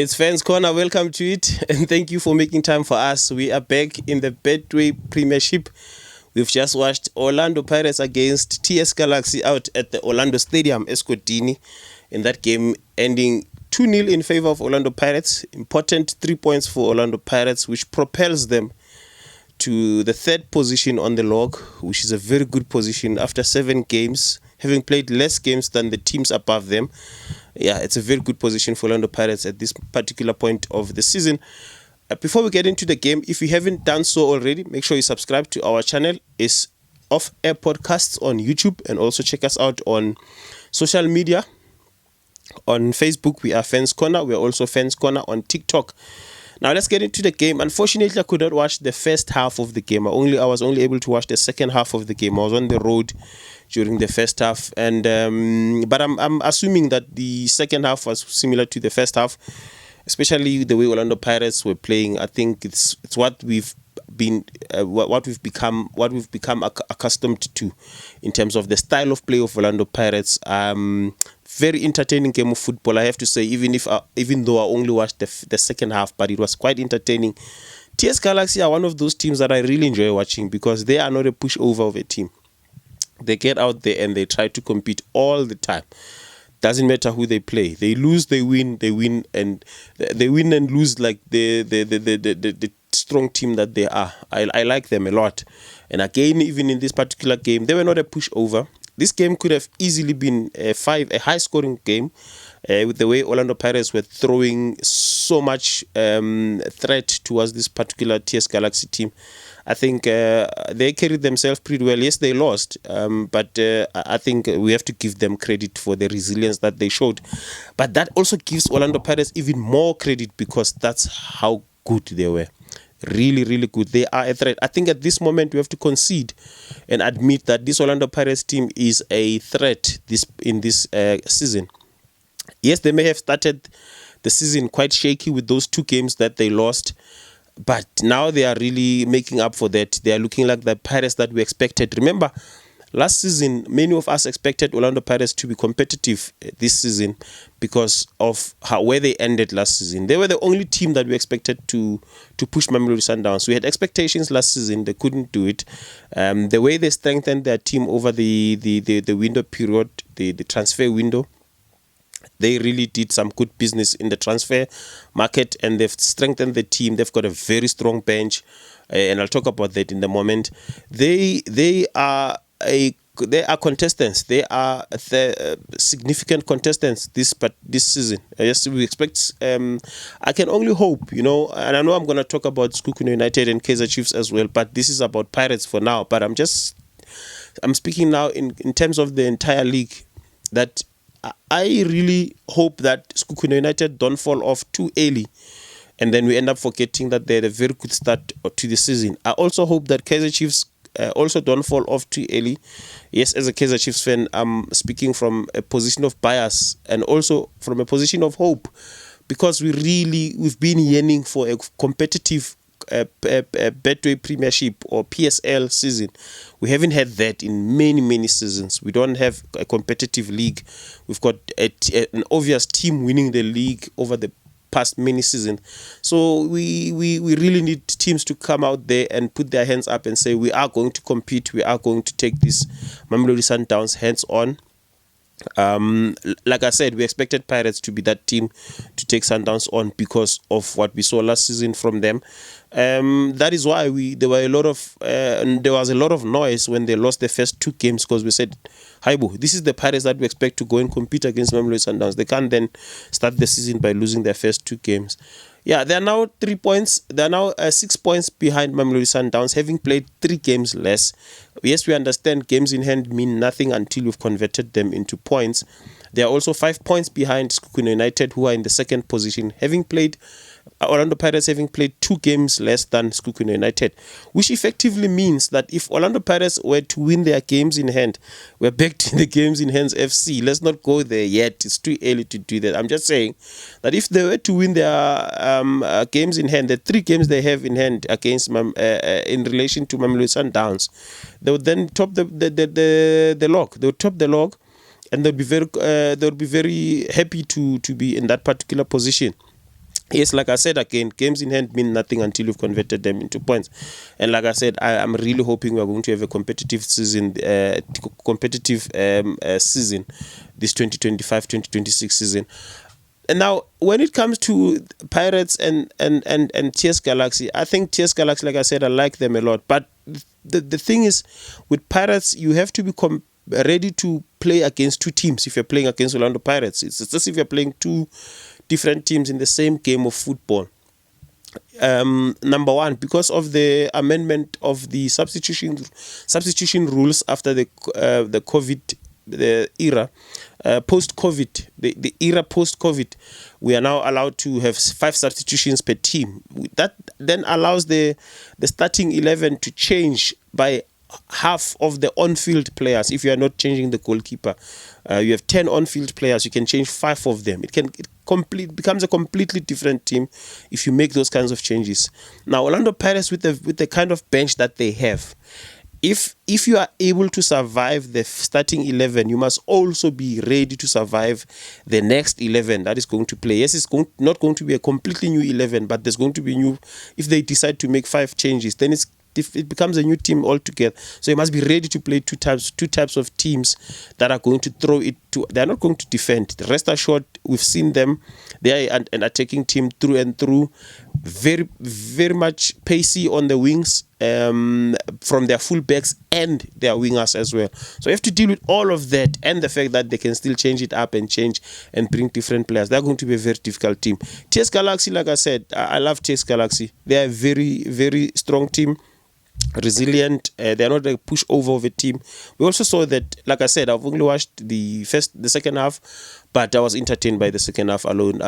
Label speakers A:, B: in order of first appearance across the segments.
A: It's Fans Corner. Welcome to it, and thank you for making time for us. We are back in the Betway Premiership. We've just watched Orlando Pirates against TS Galaxy out at the Orlando Stadium, Escotini, in that game ending 2-0 in favor of Orlando Pirates. Important 3 points for Orlando Pirates, which propels them to the third position on the log, which is a very good position after 7 games, having played less games than the teams above them. Yeah, it's a very good position for Orlando Pirates at this particular point of the season. Before we get into the game, if you haven't done so already, make sure you subscribe to our channel. It's Off Air Podcasts on YouTube, and also check us out on social media. On Facebook, we are Fans Corner. We are also Fans Corner on TikTok. Now let's get into the game. Unfortunately, I could not watch the first half of the game. I was only able to watch the second half of the game. I was on the road during the first half, and but I'm assuming that the second half was similar to the first half, especially the way Orlando Pirates were playing. I think it's what we've become accustomed to in terms of the style of play of Orlando Pirates. Very entertaining game of football, I have to say, even though I only watched the second half, but it was quite entertaining. TS Galaxy are one of those teams that I really enjoy watching because they are not a pushover of a team. They get out there and they try to compete all the time. Doesn't matter who they play. They lose, they win, and lose like the strong team that they are. I like them a lot. And again, even in this particular game, they were not a pushover. This game could have easily been a high-scoring game with the way Orlando Pirates were throwing so much threat towards this particular TS Galaxy team. I think they carried themselves pretty well. Yes, they lost, but I think we have to give them credit for the resilience that they showed. But that also gives Orlando Pirates even more credit because that's how good they were. Really, really good. They are a threat. I think at this moment we have to concede and admit that this Orlando Pirates team is a threat in this season. Yes, they may have started the season quite shaky with those 2 games that they lost, but now they are really making up for that. They are looking like the Pirates that we expected. Remember, last season, many of us expected Orlando Pirates to be competitive this season because of where they ended last season. They were the only team that we expected to push Mamelodi Sundowns. We had expectations last season. They couldn't do it. The way they strengthened their team over the window period, the transfer window, they really did some good business in the transfer market, and they've strengthened the team. They've got a very strong bench, and I'll talk about that in a moment. They are contestants. They are significant contestants this season. Yes, we expect. I can only hope, and I know I'm going to talk about Skukuno United and Kaizer Chiefs as well, but this is about Pirates for now. But I'm speaking now in terms of the entire league, that I really hope that Skukuno United don't fall off too early, and then we end up forgetting that they had a very good start to the season. I also hope that Kaizer Chiefs also don't fall off too early. Yes, as a Kaizer Chiefs fan, I'm speaking from a position of bias and also from a position of hope, because we've been yearning for a competitive Betway Premiership or PSL season. We haven't had that in many seasons. We don't have a competitive league. We've got an obvious team winning the league over the past many seasons. So we really need teams to come out there and put their hands up and say, we are going to compete. We are going to take this Mamelodi Sundowns hands on. Like I said, we expected Pirates to be that team to take Sundowns on because of what we saw last season from them. That is why there was a lot of noise when they lost the first 2 games, because we said, Haibo, this is the Pirates that we expect to go and compete against Mamelodi Sundowns. They can't then start the season by losing their first 2 games. Yeah, they are now 3 points. They are now 6 points behind Mamelodi Sundowns, having played 3 games less. Yes, we understand games in hand mean nothing until you've converted them into points. They are also 5 points behind Skukuno United, who are in the second position, Orlando Pirates having played 2 games less than Skukuno United, which effectively means that if Orlando Pirates were to win their games in hand, we're back to the games in hands FC. Let's not go there yet. It's too early to do that. I'm just saying that if they were to win their games in hand, the 3 games they have in hand against in relation to Mamelodi Sundowns, they would then top the log. They would top the log, and they'll be very happy to be in that particular position. Yes, like I said again, games in hand mean nothing until you've converted them into points. And like I said, I'm really hoping we're going to have a competitive season, season, this 2025-2026 season. And now, when it comes to Pirates and TS Galaxy, I think TS Galaxy, like I said, I like them a lot. But the thing is, with Pirates, you have to be ready to play against two teams if you're playing against Orlando Pirates. It's just if you're playing two different teams in the same game of football. Number one, because of the amendment of the substitution rules after the COVID the era, post-COVID, the era post-COVID, we are now allowed to have 5 substitutions per team. That then allows the starting 11 to change by half of the on-field players. If you are not changing the goalkeeper, you have 10 on-field players, you can change 5 of them. It becomes a completely different team if you make those kinds of changes. Now, Orlando Pirates, with the kind of bench that they have, if you are able to survive the starting 11, you must also be ready to survive the next 11 that is going to play. Yes, it's not going to be a completely new 11, but there's going to be new. If they decide to make 5 changes, then it becomes a new team altogether. So you must be ready to play two types of teams that are going to throw it to. They are not going to defend. Rest assured, we've seen them. They are an attacking team through and through. Very, very much pacey on the wings, from their fullbacks and their wingers as well. So you have to deal with all of that, and the fact that they can still change it up and change and bring different players. They're going to be a very difficult team. TS Galaxy, like I said, I love TS Galaxy. They are a very, very strong team. Resilient. They're not a pushover of a team. We also saw that, like I said, I've only watched the second half, but I was entertained by the second half alone.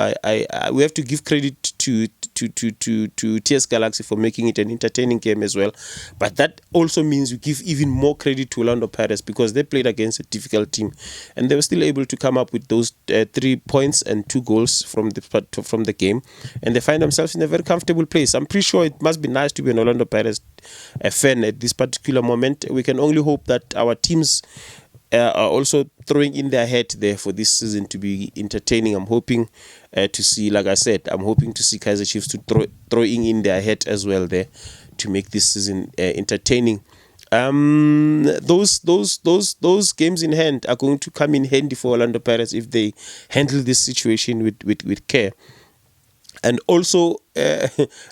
A: We have to give credit to TS Galaxy for making it an entertaining game as well. But that also means we give even more credit to Orlando Pirates, because they played against a difficult team, and they were still able to come up with those 3 points and 2 goals from the game, and they find themselves in a very comfortable place. I'm pretty sure it must be nice to be an Orlando Pirates fan at this particular moment. We can only hope that our teams are also throwing in their head there for this season to be entertaining. I'm hoping to see, like I said, I'm hoping to see Kaizer Chiefs to throwing in their head as well there to make this season entertaining. Those games in hand are going to come in handy for Orlando Pirates if they handle this situation with care. And also,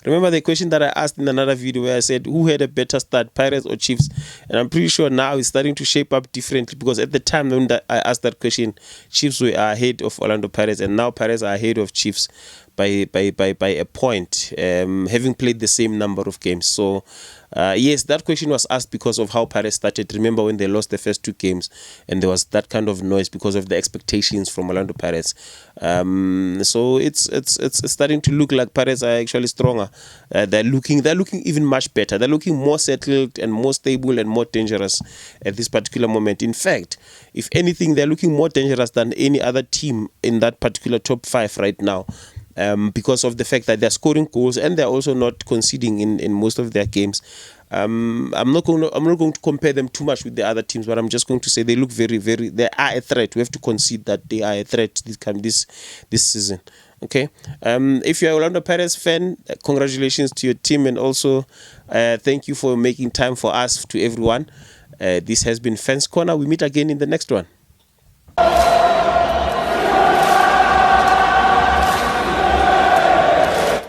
A: remember the question that I asked in another video where I said, who had a better start, Pirates or Chiefs? And I'm pretty sure now it's starting to shape up differently, because at the time when I asked that question, Chiefs were ahead of Orlando Pirates, and now Pirates are ahead of Chiefs by a point, having played the same number of games. So, yes, that question was asked because of how Pirates started. Remember when they lost the first 2 games, and there was that kind of noise because of the expectations from Orlando Pirates. So it's starting to look like Pirates are actually stronger. They're looking even much better. They're looking more settled and more stable and more dangerous at this particular moment. In fact, if anything, they're looking more dangerous than any other team in that particular top 5 right now. Because of the fact that they're scoring goals and they're also not conceding in most of their games. I'm not going to compare them too much with the other teams, but I'm just going to say they look very, very. They are a threat. We have to concede that they are a threat this season. Okay. If you're a Orlando Pirates fan, congratulations to your team, and also thank you for making time for us, to everyone. This has been Fans Corner. We meet again in the next one.